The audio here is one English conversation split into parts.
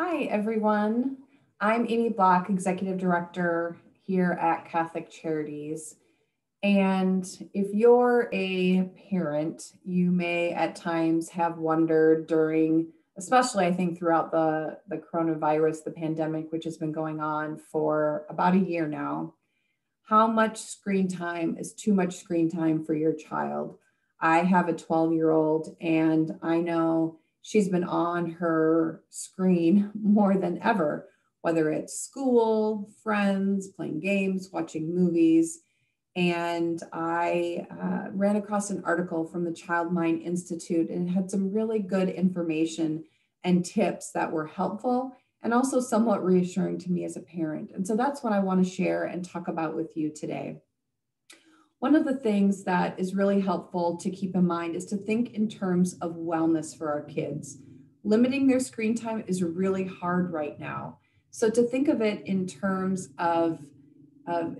Hi, everyone. I'm Amy Bloch, Executive Director here at Catholic Charities. And if you're a parent, you may at times have wondered during, especially I think throughout the coronavirus, the pandemic, which has been going on for about a year now, how much screen time is too much screen time for your child. I have a 12-year-old, and I know she's been on her screen more than ever, whether it's school, friends, playing games, watching movies. And I ran across an article from the Child Mind Institute, and it had some really good information and tips that were helpful and also somewhat reassuring to me as a parent. And so that's what I want to share and talk about with you today. One of the things that is really helpful to keep in mind is to think in terms of wellness for our kids. Limiting their screen time is really hard right now. So to think of it in terms of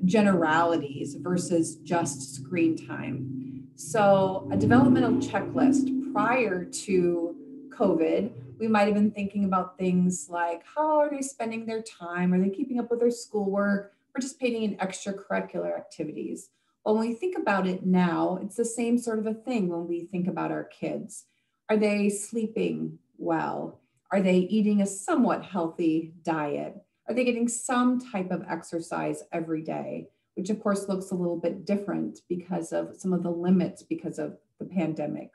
generalities versus just screen time. So a developmental checklist prior to COVID, we might have been thinking about things like how are they spending their time? Are they keeping up with their schoolwork, participating in extracurricular activities? Well, when we think about it now, it's the same sort of a thing when we think about our kids. Are they sleeping well? Are they eating a somewhat healthy diet? Are they getting some type of exercise every day, which of course looks a little bit different because of some of the limits because of the pandemic?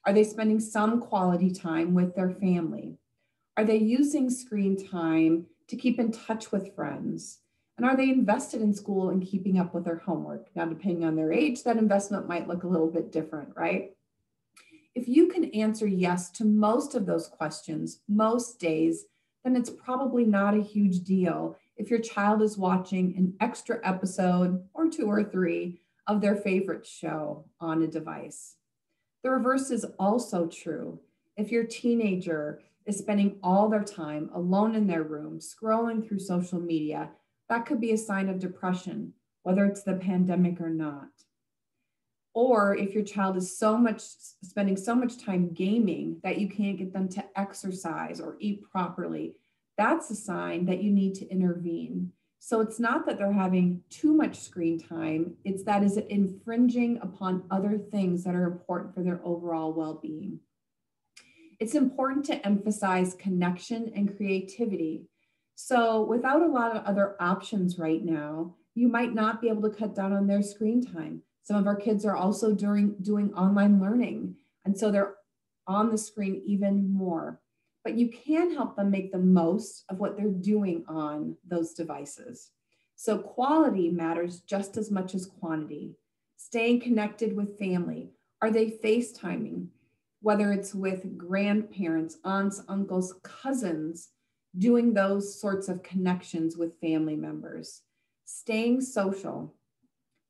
Are they spending some quality time with their family? Are they using screen time to keep in touch with friends? And are they invested in school and keeping up with their homework? Now, depending on their age, that investment might look a little bit different, right? If you can answer yes to most of those questions most days, then it's probably not a huge deal if your child is watching an extra episode or two or three of their favorite show on a device. The reverse is also true. If your teenager is spending all their time alone in their room, scrolling through social media, that could be a sign of depression, whether it's the pandemic or not. Or if your child is spending so much time gaming that you can't get them to exercise or eat properly, that's a sign that you need to intervene. So it's not that they're having too much screen time, it's that is it infringing upon other things that are important for their overall well-being. It's important to emphasize connection and creativity. So without a lot of other options right now, you might not be able to cut down on their screen time. Some of our kids are also doing online learning, and so they're on the screen even more. But you can help them make the most of what they're doing on those devices. So quality matters just as much as quantity. Staying connected with family. Are they FaceTiming? Whether it's with grandparents, aunts, uncles, cousins, doing those sorts of connections with family members. Staying social.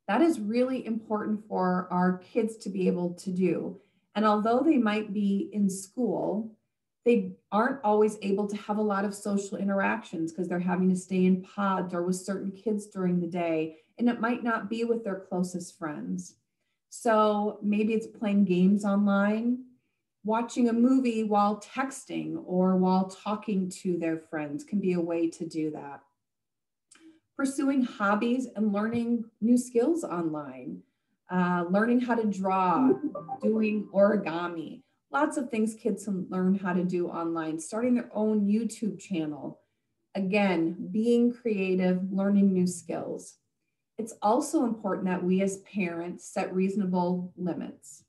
That is really important for our kids to be able to do. And although they might be in school, they aren't always able to have a lot of social interactions because they're having to stay in pods or with certain kids during the day, and it might not be with their closest friends. So maybe it's playing games online, watching a movie while texting or while talking to their friends can be a way to do that. Pursuing hobbies and learning new skills online, learning how to draw, doing origami, lots of things kids can learn how to do online, starting their own YouTube channel. Again, being creative, learning new skills. It's also important that we as parents set reasonable limits.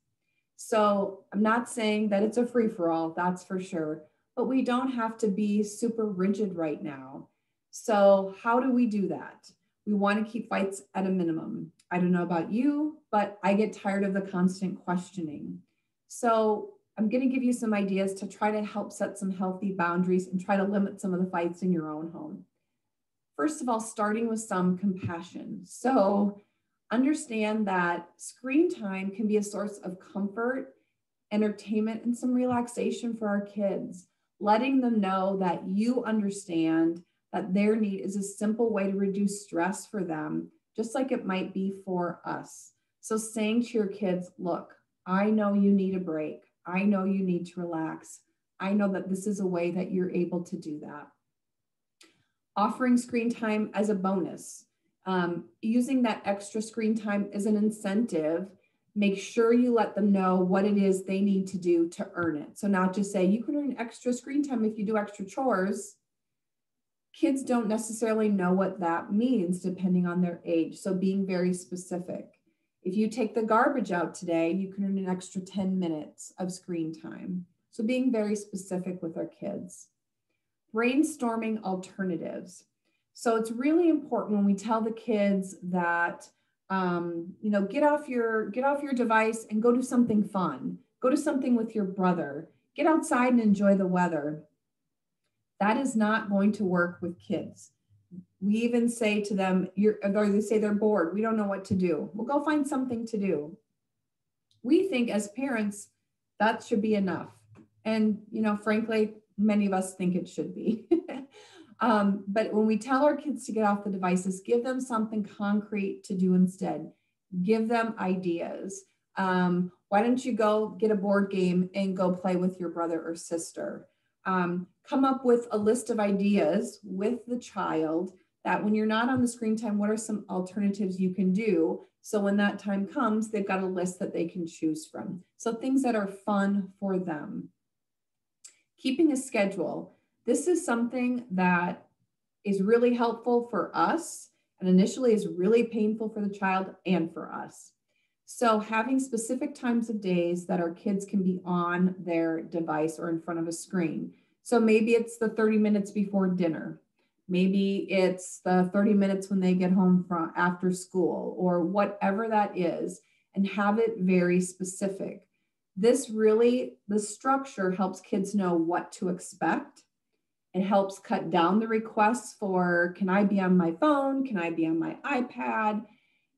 So I'm not saying that it's a free-for-all, that's for sure, but we don't have to be super rigid right now. So how do we do that? We want to keep fights at a minimum. I don't know about you, but I get tired of the constant questioning. So I'm going to give you some ideas to try to help set some healthy boundaries and try to limit some of the fights in your own home. First of all, starting with some compassion. So understand that screen time can be a source of comfort, entertainment, and some relaxation for our kids, letting them know that you understand that their need is a simple way to reduce stress for them, just like it might be for us. So saying to your kids, look, I know you need a break. I know you need to relax. I know that this is a way that you're able to do that. Offering screen time as a bonus, using that extra screen time as an incentive. Make sure you let them know what it is they need to do to earn it. So not just say you can earn extra screen time if you do extra chores. Kids don't necessarily know what that means depending on their age. So being very specific. If you take the garbage out today, you can earn an extra 10 minutes of screen time. So being very specific with our kids. Brainstorming alternatives. So it's really important when we tell the kids that, get off your device and go do something fun. Go do something with your brother. Get outside and enjoy the weather. That is not going to work with kids. We even say to them, or they say they're bored. We don't know what to do. Well, go find something to do. We think as parents, that should be enough. And, frankly, many of us think it should be. But when we tell our kids to get off the devices, give them something concrete to do instead. Give them ideas. Why don't you go get a board game and go play with your brother or sister? Come up with a list of ideas with the child that when you're not on the screen time, what are some alternatives you can do? So when that time comes, they've got a list that they can choose from. So things that are fun for them. Keeping a schedule. This is something that is really helpful for us and initially is really painful for the child and for us. So having specific times of days that our kids can be on their device or in front of a screen. So maybe it's the 30 minutes before dinner. Maybe it's the 30 minutes when they get home from after school or whatever that is, and have it very specific. The structure helps kids know what to expect. It helps cut down the requests for, can I be on my phone? Can I be on my iPad?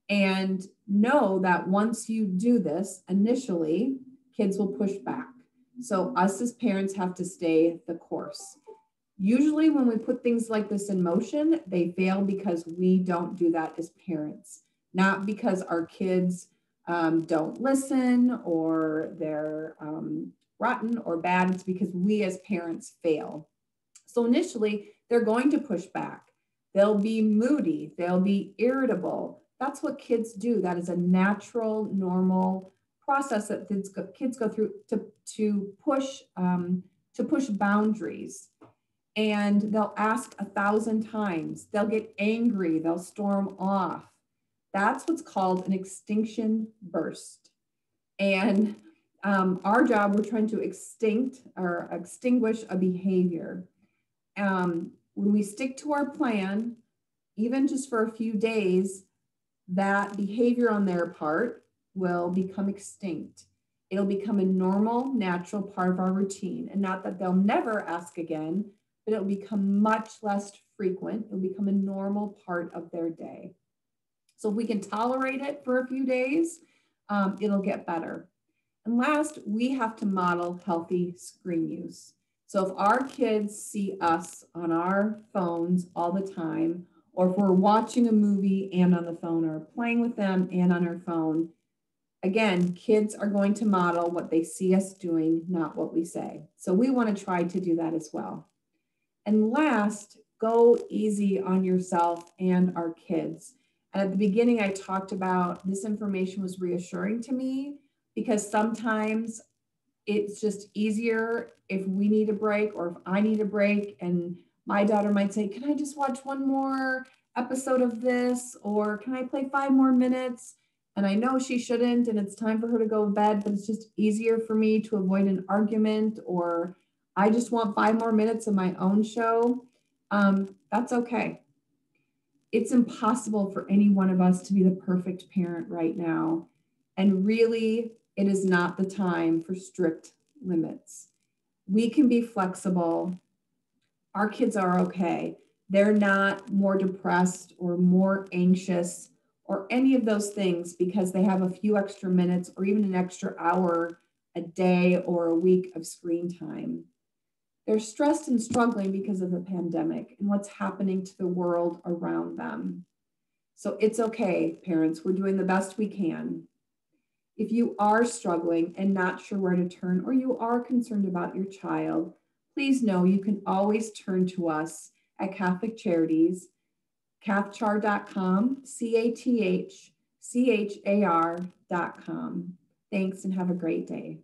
And know that once you do this, initially, kids will push back. So us as parents have to stay the course. Usually when we put things like this in motion, they fail because we don't do that as parents, not because our kids don't listen or they're rotten or bad. It's because we as parents fail. So initially, they're going to push back. They'll be moody. They'll be irritable. That's what kids do. That is a natural, normal process that kids go through to push boundaries. And they'll ask 1,000 times. They'll get angry. They'll storm off. That's what's called an extinction burst. And our job, we're trying to extinguish a behavior. When we stick to our plan, even just for a few days, that behavior on their part will become extinct. It'll become a normal, natural part of our routine. And not that they'll never ask again, but it'll become much less frequent. It'll become a normal part of their day. So if we can tolerate it for a few days, it'll get better. And last, we have to model healthy screen use. So if our kids see us on our phones all the time, or if we're watching a movie and on the phone, or playing with them and on our phone, again, kids are going to model what they see us doing, not what we say. So we want to try to do that as well. And last, go easy on yourself and our kids. And at the beginning, I talked about this information was reassuring to me because sometimes it's just easier if we need a break or if I need a break. And my daughter might say, can I just watch one more episode of this? Or can I play 5 more minutes? And I know she shouldn't, and it's time for her to go to bed, but it's just easier for me to avoid an argument, or I just want 5 more minutes of my own show. That's okay. It's impossible for any one of us to be the perfect parent right now. And really, it is not the time for strict limits. We can be flexible. Our kids are okay. They're not more depressed or more anxious or any of those things because they have a few extra minutes or even an extra hour a day or a week of screen time. They're stressed and struggling because of the pandemic and what's happening to the world around them. So it's okay, parents. We're doing the best we can. If you are struggling and not sure where to turn, or you are concerned about your child, please know you can always turn to us at Catholic Charities, cathchar.com, CATHCHAR.com. Thanks and have a great day.